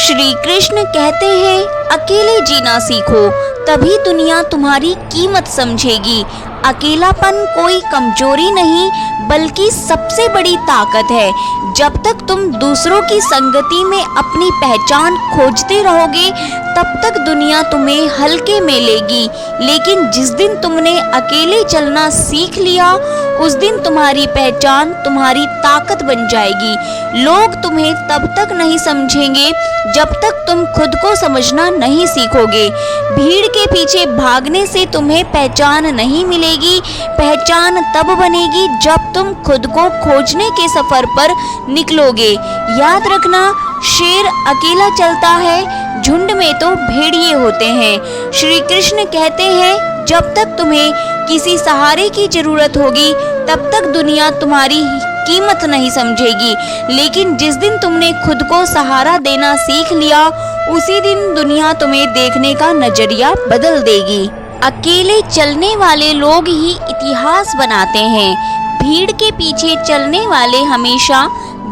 श्री कृष्ण कहते हैं, अकेले जीना सीखो, तभी दुनिया तुम्हारी कीमत समझेगी। अकेलापन कोई कमजोरी नहीं बल्कि सबसे बड़ी ताकत है। जब तक तुम दूसरों की संगति में अपनी पहचान खोजते रहोगे तब तक दुनिया तुम्हें हल्के में लेगी, लेकिन जिस दिन तुमने अकेले चलना सीख लिया उस दिन तुम्हारी पहचान तुम्हारी ताकत बन जाएगी। लोग तुम्हें तब तक नहीं समझेंगे जब तक तुम खुद को समझना नहीं सीखोगे। भीड़ के पीछे भागने से तुम्हें पहचान नहीं मिलेगी। पहचान तब बनेगी जब तुम खुद को खोजने के सफर पर निकलोगे। याद रखना, शेर अकेला चलता है, झुंड में तो भेड़िए होते हैं। श्री कृष्ण कहते हैं, जब तक तुम्हें किसी सहारे की जरूरत होगी तब तक दुनिया तुम्हारी कीमत नहीं समझेगी, लेकिन जिस दिन तुमने खुद को सहारा देना सीख लिया उसी दिन दुनिया तुम्हें देखने का नजरिया बदल देगी। अकेले चलने वाले लोग ही इतिहास बनाते हैं। भीड़ के पीछे चलने वाले हमेशा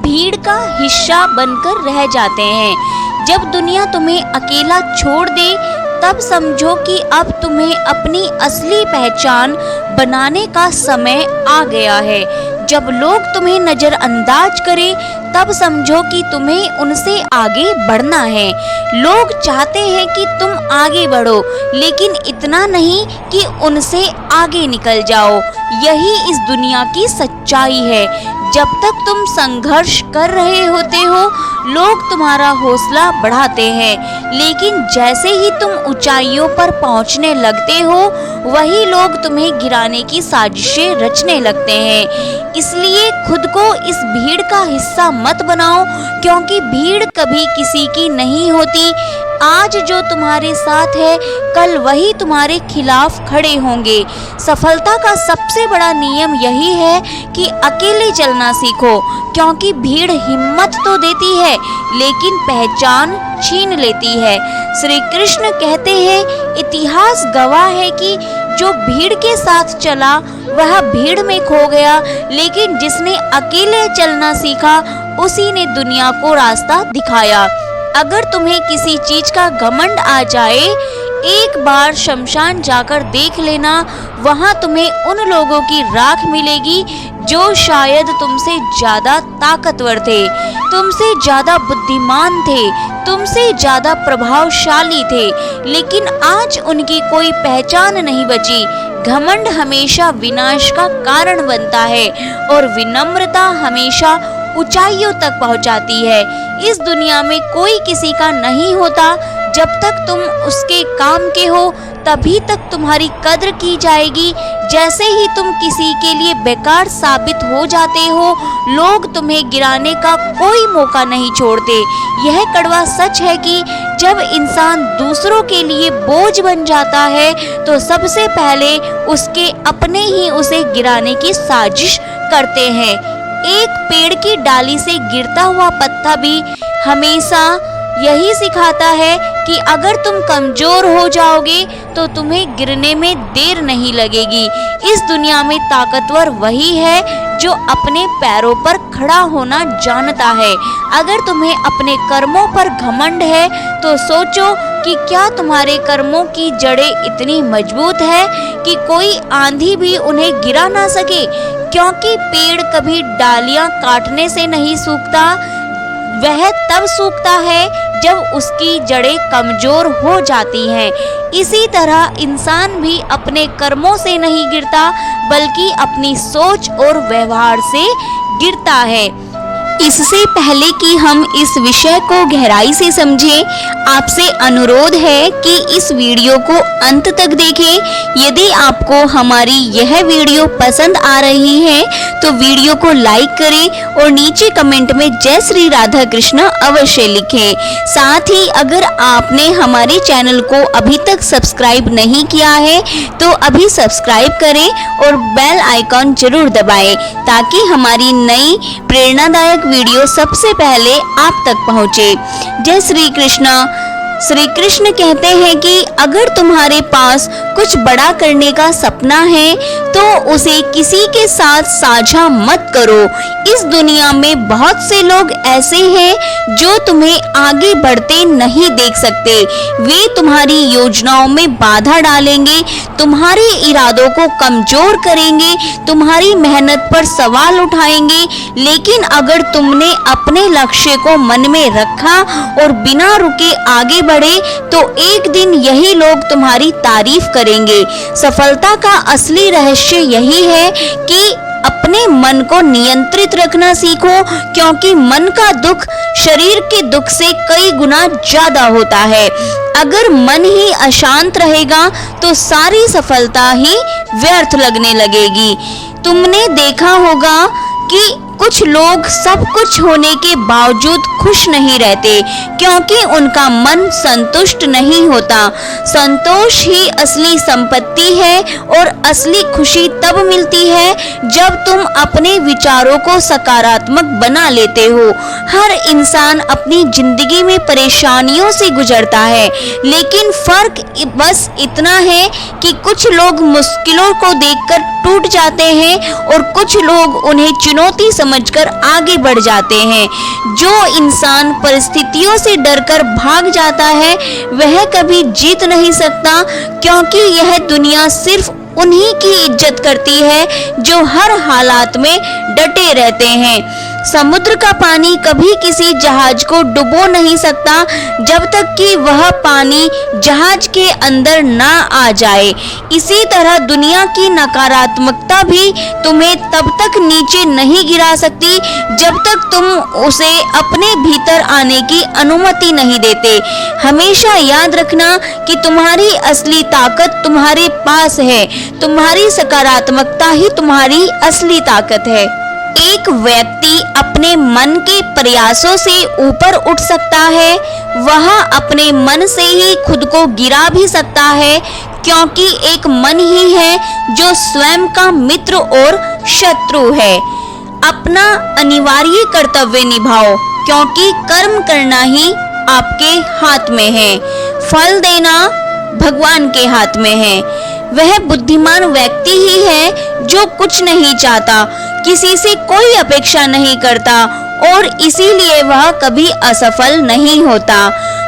भीड़ का हिस्सा बनकर रह जाते हैं। जब दुनिया तुम्हें अकेला छोड़ दे तब समझो कि अब तुम्हें अपनी असली पहचान बनाने का समय आ गया है। जब लोग तुम्हें नजरअंदाज करें तब समझो कि तुम्हें उनसे आगे बढ़ना है। लोग चाहते हैं कि तुम आगे बढ़ो, लेकिन इतना नहीं कि उनसे आगे निकल जाओ। यही इस दुनिया की सच्चाई है। जब तक तुम संघर्ष कर रहे होते हो लोग तुम्हारा हौसला बढ़ाते हैं, लेकिन जैसे ही तुम ऊंचाइयों पर पहुंचने लगते हो वही लोग तुम्हें गिराने की साजिशें रचने लगते हैं। इसलिए खुद को इस भीड़ का हिस्सा मत बनाओ, क्योंकि भीड़ कभी किसी की नहीं होती। आज जो तुम्हारे साथ है कल वही तुम्हारे खिलाफ खड़े होंगे। सफलता का सबसे बड़ा नियम यही है कि अकेले चलना सीखो, क्योंकि भीड़ हिम्मत तो देती है लेकिन पहचान छीन लेती है। श्री कृष्ण कहते हैं, इतिहास गवाह है कि जो भीड़ के साथ चला वह भीड़ में खो गया, लेकिन जिसने अकेले चलना सीखा उसी ने दुनिया को रास्ता दिखाया। अगर तुम्हें किसी चीज का घमंड आ जाए, एक बार शमशान जाकर देख लेना, वहां तुम्हें उन लोगों की राख मिलेगी जो शायद तुमसे ज्यादा ताकतवर थे, तुमसे ज्यादा बुद्धिमान थे, तुमसे ज्यादा प्रभावशाली थे, लेकिन आज उनकी कोई पहचान नहीं बची। घमंड हमेशा विनाश का कारण बनता है और विनम्रता हमेशा ऊंचाइयों तक पहुंचाती है। इस दुनिया में कोई किसी का नहीं होता। जब तक तुम उसके काम के हो तभी तक तुम्हारी कद्र की जाएगी। जैसे ही तुम किसी के लिए बेकार साबित हो जाते हो लोग तुम्हें गिराने का कोई मौका नहीं छोड़ते। यह कड़वा सच है कि जब इंसान दूसरों के लिए बोझ बन जाता है तो सबसे पहले उसके अपने ही उसे गिराने की साजिश करते हैं। एक पेड़ की डाली से गिरता हुआ पत्ता भी हमेशा यही सिखाता है कि अगर तुम कमजोर हो जाओगे तो तुम्हें गिरने में देर नहीं लगेगी। इस दुनिया में ताकतवर वही है जो अपने पैरों पर खड़ा होना जानता है। अगर तुम्हें अपने कर्मों पर घमंड है तो सोचो कि क्या तुम्हारे कर्मों की जड़ें इतनी मजबूत है कि कोई आंधी भी उन्हें गिरा ना सके, क्योंकि पेड़ कभी डालियां काटने से नहीं सूखता, वह तब सूखता है जब उसकी जड़ें कमजोर हो जाती हैं। इसी तरह इंसान भी अपने कर्मों से नहीं गिरता बल्कि अपनी सोच और व्यवहार से गिरता है। इससे पहले कि हम इस विषय को गहराई से समझें, आपसे अनुरोध है कि इस वीडियो को अंत तक देखें। यदि आपको हमारी यह वीडियो पसंद आ रही है तो वीडियो को लाइक करें और नीचे कमेंट में जय श्री राधा कृष्ण अवश्य लिखें। साथ ही अगर आपने हमारे चैनल को अभी तक सब्सक्राइब नहीं किया है तो अभी सब्सक्राइब करें और बेल आइकॉन जरूर दबाएं ताकि हमारी नई प्रेरणादायक वीडियो सबसे पहले आप तक पहुंचे। जय श्री कृष्ण। श्री कृष्ण कहते हैं कि अगर तुम्हारे पास कुछ बड़ा करने का सपना है तो उसे किसी के साथ साझा मत करो। इस दुनिया में बहुत से लोग ऐसे हैं जो तुम्हें आगे बढ़ते नहीं देख सकते। वे तुम्हारी योजनाओं में बाधा डालेंगे, तुम्हारे इरादों को कमजोर करेंगे, तुम्हारी मेहनत पर सवाल उठाएंगे। लेकिन अगर तुमने अपने लक्ष्य को मन में रखा और बिना रुके आगे बढ़े तो एक दिन यही लोग तुम्हारी तारीफ करेंगे। सफलता का असली रहस्य यही है कि अपने मन को नियंत्रित रखना सीखो, क्योंकि मन का दुख शरीर के दुख से कई गुना ज्यादा होता है। अगर मन ही अशांत रहेगा तो सारी सफलता ही व्यर्थ लगने लगेगी। तुमने देखा होगा कि कुछ लोग सब कुछ होने के बावजूद खुश नहीं रहते, क्योंकि उनका मन संतुष्ट नहीं होता। संतोष ही असली संपत्ति है और असली खुशी तब मिलती है जब तुम अपने विचारों को सकारात्मक बना लेते हो। हर इंसान अपनी जिंदगी में परेशानियों से गुजरता है, लेकिन फर्क बस इतना है कि कुछ लोग मुश्किलों को देखकर टूट जाते हैं और कुछ लोग उन्हें चुनौती समझकर आगे बढ़ जाते हैं। जो इंसान परिस्थितियों से डरकर भाग जाता है वह कभी जीत नहीं सकता, क्योंकि यह दुनिया सिर्फ उन्हीं की इज्जत करती है जो हर हालात में डटे रहते हैं। समुद्र का पानी कभी किसी जहाज को डुबो नहीं सकता जब तक कि वह पानी जहाज के अंदर ना आ जाए। इसी तरह दुनिया की नकारात्मकता भी तुम्हें तब तक नीचे नहीं गिरा सकती जब तक तुम उसे अपने भीतर आने की अनुमति नहीं देते। हमेशा याद रखना कि तुम्हारी असली ताकत तुम्हारे पास है। तुम्हारी सकारात्मकता ही तुम्हारी असली ताकत है। एक व्यक्ति अपने मन के प्रयासों से ऊपर उठ सकता है, वह अपने मन से ही खुद को गिरा भी सकता है, क्योंकि एक मन ही है जो स्वयं का मित्र और शत्रु है। अपना अनिवार्य कर्तव्य निभाओ, क्योंकि कर्म करना ही आपके हाथ में है, फल देना भगवान के हाथ में है। वह बुद्धिमान व्यक्ति ही है जो कुछ नहीं चाहता, किसी से कोई अपेक्षा नहीं करता और इसीलिए वह कभी असफल नहीं होता।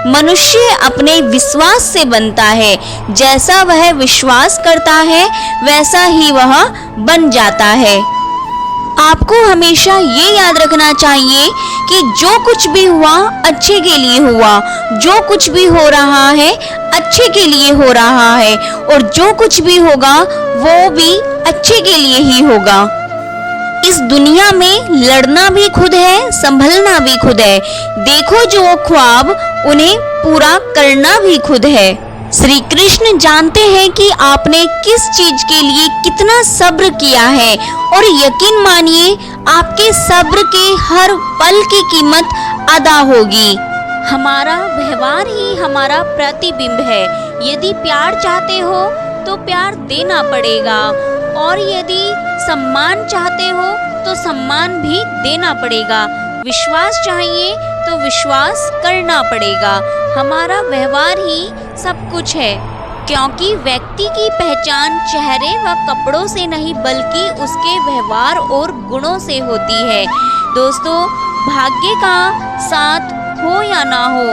मनुष्य अपने विश्वास से बनता है, जैसा वह विश्वास करता है वैसा ही वह बन जाता है। आपको हमेशा ये याद रखना चाहिए कि जो कुछ भी हुआ अच्छे के लिए हुआ, जो कुछ भी हो रहा है अच्छे के लिए हो रहा है और जो कुछ भी होगा वो भी अच्छे के लिए ही होगा। इस दुनिया में लड़ना भी खुद है, संभलना भी खुद है। देखो जो ख्वाब उन्हें पूरा करना भी खुद है। श्री कृष्ण जानते हैं कि आपने किस चीज के लिए कितना सब्र किया है और यकीन मानिए आपके सब्र के हर पल की कीमत अदा होगी। हमारा व्यवहार ही हमारा प्रतिबिंब है। यदि प्यार चाहते हो तो प्यार देना पड़ेगा और यदि सम्मान चाहते हो तो सम्मान भी देना पड़ेगा। विश्वास चाहिए तो विश्वास करना पड़ेगा। हमारा व्यवहार ही सब कुछ है, क्योंकि व्यक्ति की पहचान चेहरे व कपड़ों से नहीं बल्कि उसके व्यवहार और गुणों से होती है। दोस्तों, भाग्य का साथ हो या ना हो,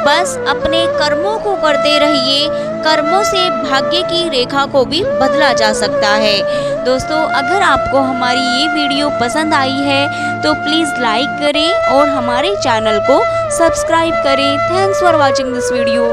बस अपने कर्मों को करते रहिए। कर्मों से भाग्य की रेखा को भी बदला जा सकता है। दोस्तों, अगर आपको हमारी ये वीडियो पसंद आई है तो प्लीज़ लाइक करें और हमारे चैनल को सब्सक्राइब करें। Thanks for watching this video.